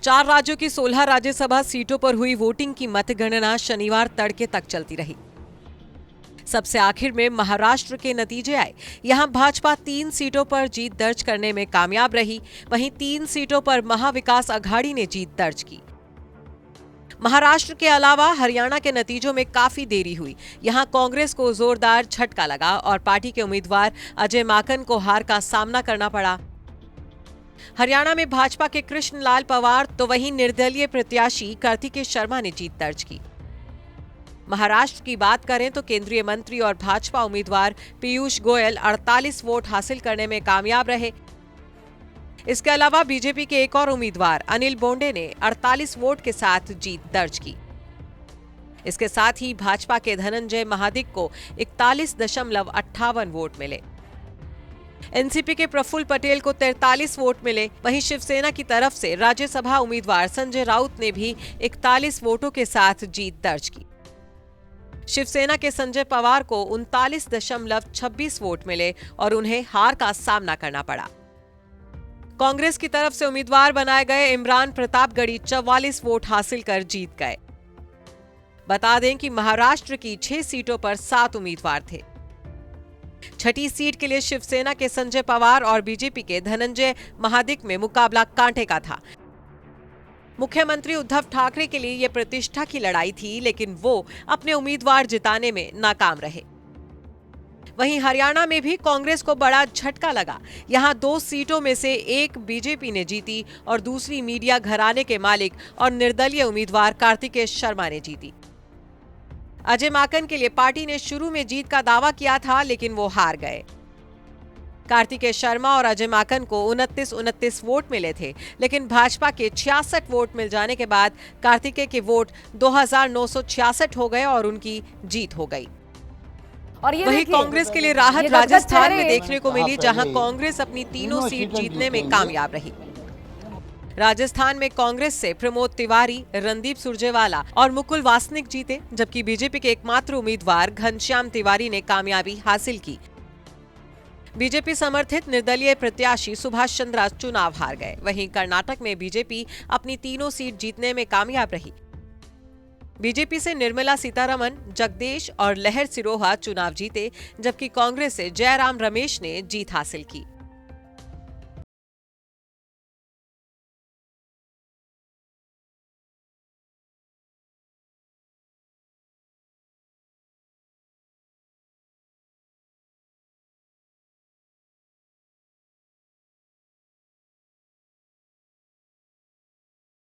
4 राज्यों की 16 राज्यसभा सीटों पर हुई वोटिंग की मतगणना शनिवार तड़के तक चलती रही। सबसे आखिर में महाराष्ट्र के नतीजे आए। यहां भाजपा 3 सीटों पर जीत दर्ज करने में कामयाब रही, वहीं 3 सीटों पर महाविकास अघाड़ी ने जीत दर्ज की। महाराष्ट्र के अलावा हरियाणा के नतीजों में काफी देरी हुई। यहां कांग्रेस को जोरदार झटका लगा और पार्टी के उम्मीदवार अजय माकन को हार का सामना करना पड़ा। हरियाणा में भाजपा के कृष्ण लाल पंवार तो वहीं निर्दलीय प्रत्याशी कार्तिकेय शर्मा ने जीत दर्ज की। महाराष्ट्र की बात करें तो केंद्रीय मंत्री और भाजपा उम्मीदवार पीयूष गोयल 48 वोट हासिल करने में कामयाब रहे। इसके अलावा बीजेपी के एक और उम्मीदवार अनिल बोंडे ने 48 वोट के साथ जीत दर्ज की। इसके साथ ही भाजपा के धनंजय महादिक को 41.58 वोट मिले। एनसीपी के प्रफुल्ल पटेल को 43 वोट मिले। वहीं शिवसेना की तरफ से राज्यसभा उम्मीदवार संजय राउत ने भी 41 वोटों के साथ जीत दर्ज की। शिवसेना के संजय पवार को 39.26 वोट मिले और उन्हें हार का सामना करना पड़ा। कांग्रेस की तरफ से उम्मीदवार बनाए गए इमरान प्रतापगढ़ी 44 वोट हासिल कर जीत गए। बता दें कि महाराष्ट्र की 6 सीटों पर 7 उम्मीदवार थे। छठी सीट के लिए शिवसेना के संजय पवार और बीजेपी के धनंजय महादिक में मुकाबला कांटे का था। मुख्यमंत्री उद्धव ठाकरे के लिए यह प्रतिष्ठा की लड़ाई थी, लेकिन वो अपने उम्मीदवार जिताने में नाकाम रहे। वहीं हरियाणा में भी कांग्रेस को बड़ा झटका लगा। यहां 2 सीटों में से एक बीजेपी ने जीती और दूसरी मीडिया घराने के मालिक और निर्दलीय उम्मीदवार कार्तिकेय शर्मा ने जीती। अजय माकन के लिए पार्टी ने शुरू में जीत का दावा किया था, लेकिन वो हार गए। कार्तिकेय शर्मा और अजय माकन को 29 वोट मिले थे, लेकिन भाजपा के 66 वोट मिल जाने के बाद कार्तिकेय के वोट 2966 हो गए और उनकी जीत हो गई। और वहीं कांग्रेस के लिए राहत राजस्थान में देखने को मिली, जहां कांग्रेस अपनी तीनों सीट जीतने में कामयाब रही। राजस्थान में कांग्रेस से प्रमोद तिवारी, रणदीप सुरजेवाला और मुकुल वासनिक जीते, जबकि बीजेपी के एकमात्र उम्मीदवार घनश्याम तिवारी ने कामयाबी हासिल की। बीजेपी समर्थित निर्दलीय प्रत्याशी सुभाष चंद्रा चुनाव हार गए। वहीं कर्नाटक में बीजेपी अपनी तीनों सीट जीतने में कामयाब रही। बीजेपी से निर्मला सीतारमण, जगदेश और लहर सिरोहा चुनाव जीते, जबकि कांग्रेस से जयराम रमेश ने जीत हासिल की।